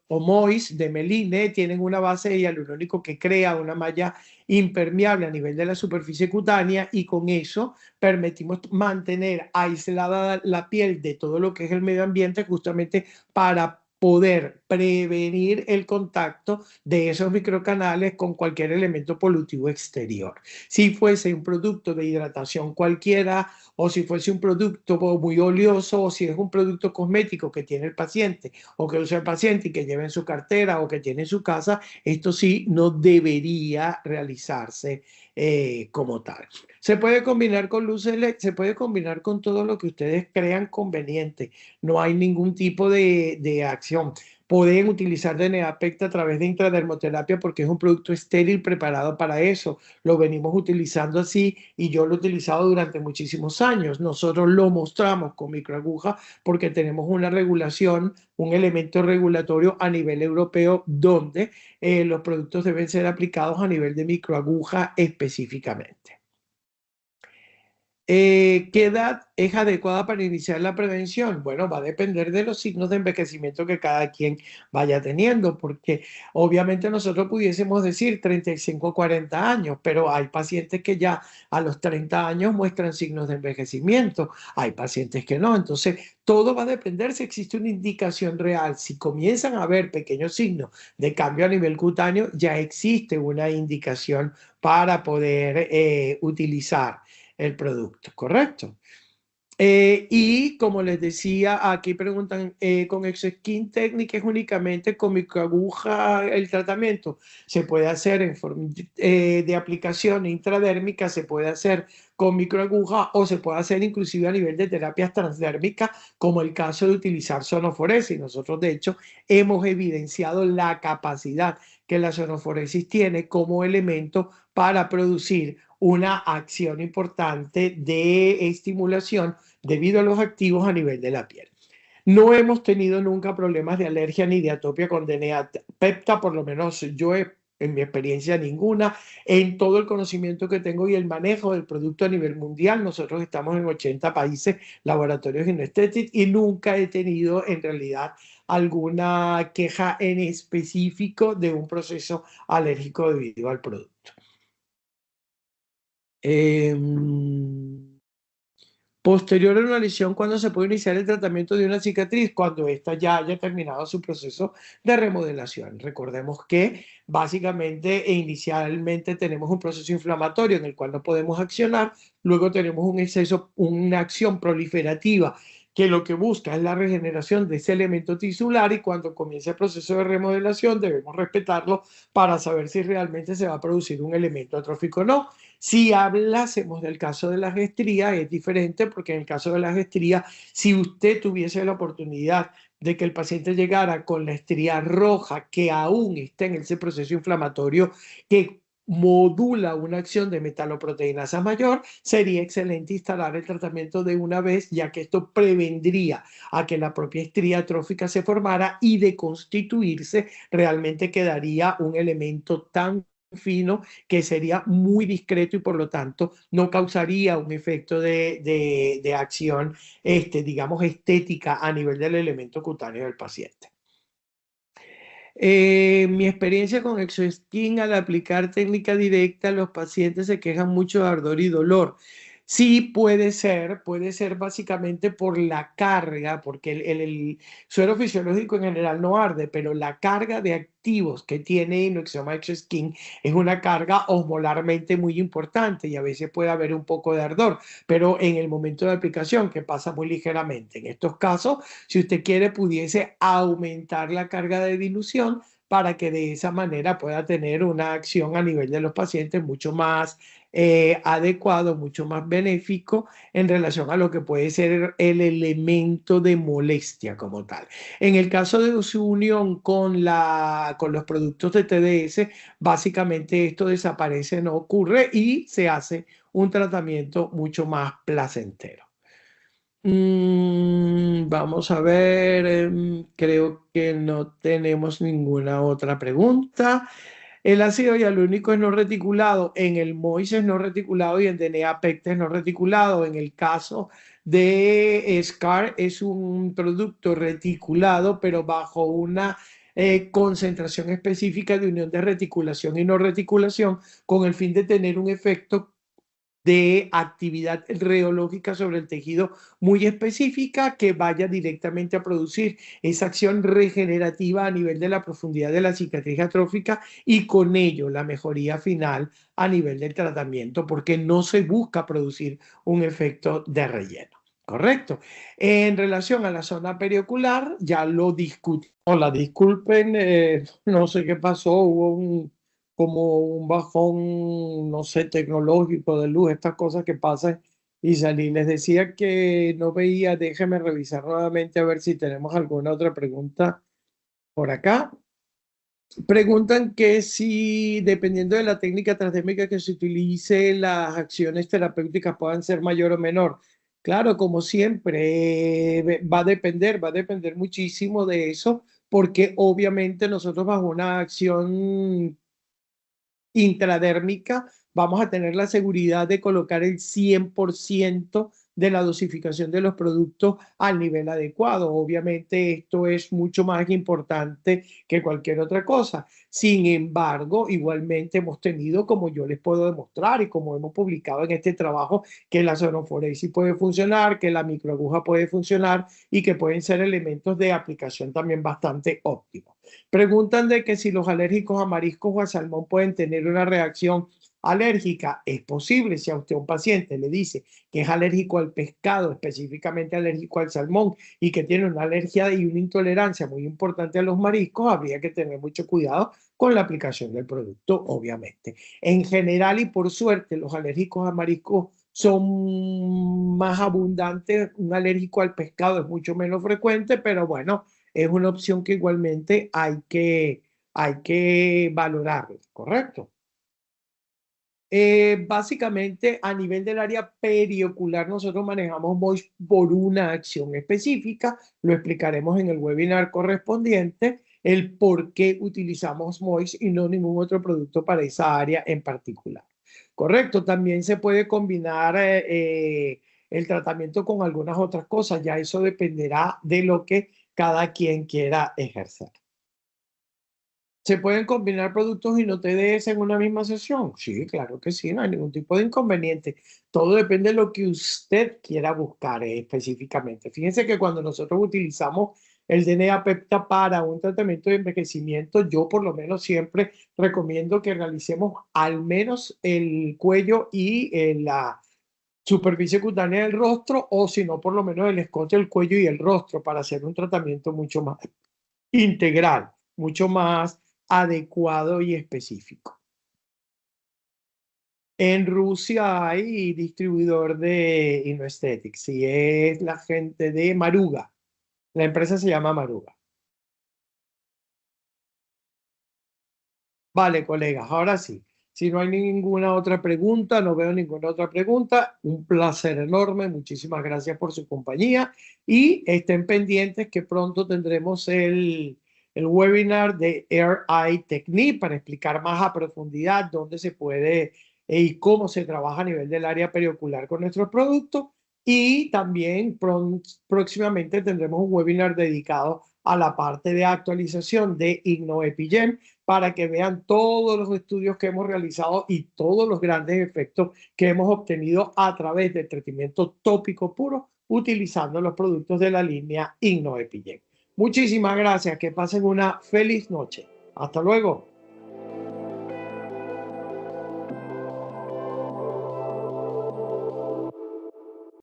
Moist de Meline tienen una base hialurónico que crea una malla impermeable a nivel de la superficie cutánea y con eso permitimos mantener aislada la piel de todo lo que es el medio ambiente justamente para poder prevenir el contacto de esos microcanales con cualquier elemento polutivo exterior. Si fuese un producto de hidratación cualquiera o si fuese un producto muy oleoso o si es un producto cosmético que tiene el paciente o que usa el paciente y que lleva en su cartera o que tiene en su casa, esto sí no debería realizarse como tal. Se puede combinar con luces LED, se puede combinar con todo lo que ustedes crean conveniente. No hay ningún tipo de acción. Pueden utilizar DNA PECT a través de intradermoterapia porque es un producto estéril preparado para eso. Lo venimos utilizando así y yo lo he utilizado durante muchísimos años. Nosotros lo mostramos con microaguja porque tenemos una regulación, un elemento regulatorio a nivel europeo donde los productos deben ser aplicados a nivel de microaguja específicamente. ¿Qué edad es adecuada para iniciar la prevención? Bueno, va a depender de los signos de envejecimiento que cada quien vaya teniendo, porque obviamente nosotros pudiésemos decir 35 o 40 años, pero hay pacientes que ya a los 30 años muestran signos de envejecimiento, hay pacientes que no, entonces todo va a depender si existe una indicación real. Si comienzan a haber pequeños signos de cambio a nivel cutáneo, ya existe una indicación para poder utilizar el producto, ¿correcto? Y como les decía, aquí preguntan, ¿con ExoSkin Technique es únicamente con microaguja el tratamiento? Se puede hacer en forma de aplicación intradérmica, se puede hacer con microaguja o se puede hacer inclusive a nivel de terapias transdérmicas, como el caso de utilizar sonoforesis. Nosotros, de hecho, hemos evidenciado la capacidad que la sonoforesis tiene como elemento para producir una acción importante de estimulación debido a los activos a nivel de la piel. No hemos tenido nunca problemas de alergia ni de atopia con DNA Pepta, por lo menos yo en mi experiencia ninguna, en todo el conocimiento que tengo y el manejo del producto a nivel mundial. Nosotros estamos en 80 países, laboratorios Aesthetics, y nunca he tenido en realidad alguna queja en específico de un proceso alérgico debido al producto. Eh, Posterior a una lesión, ¿cuándo se puede iniciar el tratamiento de una cicatriz? Cuando ésta ya haya terminado su proceso de remodelación. Recordemos que básicamente e inicialmente tenemos un proceso inflamatorio en el cual no podemos accionar, luego tenemos un exceso, una acción proliferativa que lo que busca es la regeneración de ese elemento tisular y cuando comienza el proceso de remodelación debemos respetarlo para saber si realmente se va a producir un elemento atrófico o no. Si hablásemos del caso de las estrías, es diferente porque en el caso de las estrías, si usted tuviese la oportunidad de que el paciente llegara con la estría roja que aún está en ese proceso inflamatorio que modula una acción de metaloproteinasa mayor, sería excelente instalar el tratamiento de una vez, ya que esto prevendría a que la propia estría atrófica se formara y de constituirse realmente quedaría un elemento tan fino que sería muy discreto y por lo tanto no causaría un efecto de acción, digamos, estética a nivel del elemento cutáneo del paciente. Mi experiencia con ExoSkin al aplicar técnica directa, los pacientes se quejan mucho de ardor y dolor. Sí, puede ser básicamente por la carga, porque el suero fisiológico en general no arde, pero la carga de activos que tiene Inoxoma ExoSkin es una carga osmolarmente muy importante y a veces puede haber un poco de ardor, pero en el momento de aplicación, que pasa muy ligeramente. En estos casos, si usted quiere, pudiese aumentar la carga de dilución para que de esa manera pueda tener una acción a nivel de los pacientes mucho más adecuado, mucho más benéfico en relación a lo que puede ser el elemento de molestia como tal. En el caso de su unión con los productos de TDS, básicamente esto desaparece, no ocurre y se hace un tratamiento mucho más placentero. Vamos a ver, creo que no tenemos ninguna otra pregunta. El ácido hialurónico es no reticulado, en el MOIS es no reticulado y en DNA-PECT es no reticulado. En el caso de SCAR es un producto reticulado, pero bajo una concentración específica de unión de reticulación y no reticulación, con el fin de tener un efecto de actividad reológica sobre el tejido muy específica que vaya directamente a producir esa acción regenerativa a nivel de la profundidad de la cicatriz atrófica y con ello la mejoría final a nivel del tratamiento, porque no se busca producir un efecto de relleno. Correcto. En relación a la zona periocular, ya lo discutimos. Hola, disculpen, no sé qué pasó, hubo como un bajón, no sé, tecnológico de luz, estas cosas que pasan y salí. Les decía que no veía, déjeme revisar nuevamente a ver si tenemos alguna otra pregunta por acá. Preguntan que si, dependiendo de la técnica transdérmica que se utilice, las acciones terapéuticas puedan ser mayor o menor. Claro, como siempre, va a depender muchísimo de eso, porque obviamente nosotros bajo una acción intradérmica, vamos a tener la seguridad de colocar el 100% de la dosificación de los productos al nivel adecuado. Obviamente esto es mucho más importante que cualquier otra cosa. Sin embargo, igualmente hemos tenido, como yo les puedo demostrar y como hemos publicado en este trabajo, que la sonoforesis puede funcionar, que la microaguja puede funcionar y que pueden ser elementos de aplicación también bastante óptimos. Preguntan de que si los alérgicos a mariscos o a salmón pueden tener una reacción alérgica. Es posible si a usted un paciente le dice que es alérgico al pescado, específicamente alérgico al salmón, y que tiene una alergia y una intolerancia muy importante a los mariscos, habría que tener mucho cuidado con la aplicación del producto, obviamente. En general y por suerte, los alérgicos a mariscos son más abundantes. Un alérgico al pescado es mucho menos frecuente, pero bueno, es una opción que igualmente hay que valorar, ¿correcto? Básicamente, a nivel del área periocular, nosotros manejamos MOIS por una acción específica. Lo explicaremos en el webinar correspondiente, el por qué utilizamos MOIS y no ningún otro producto para esa área en particular. Correcto, también se puede combinar el tratamiento con algunas otras cosas. Ya eso dependerá de lo que cada quien quiera ejercer. ¿Se pueden combinar productos y no TDS en una misma sesión? Sí, claro que sí, no hay ningún tipo de inconveniente. Todo depende de lo que usted quiera buscar específicamente. Fíjense que cuando nosotros utilizamos el DNA PEPTA para un tratamiento de envejecimiento, yo por lo menos siempre recomiendo que realicemos al menos el cuello y la superficie cutánea del rostro, o si no, por lo menos el escote, el cuello y el rostro, para hacer un tratamiento mucho más integral, mucho más adecuado y específico. En Rusia hay distribuidor de InnoAesthetics y es la gente de Maruga. La empresa se llama Maruga. Vale, colegas, ahora sí. Si no hay ninguna otra pregunta, no veo ninguna otra pregunta. Un placer enorme. Muchísimas gracias por su compañía y estén pendientes que pronto tendremos el webinar de Air Eye Technique para explicar más a profundidad dónde se puede y cómo se trabaja a nivel del área periocular con nuestros productos. Y también próximamente tendremos un webinar dedicado a la parte de actualización de InnoEpigen para que vean todos los estudios que hemos realizado y todos los grandes efectos que hemos obtenido a través del tratamiento tópico puro utilizando los productos de la línea InnoEpigen. Muchísimas gracias, que pasen una feliz noche. Hasta luego.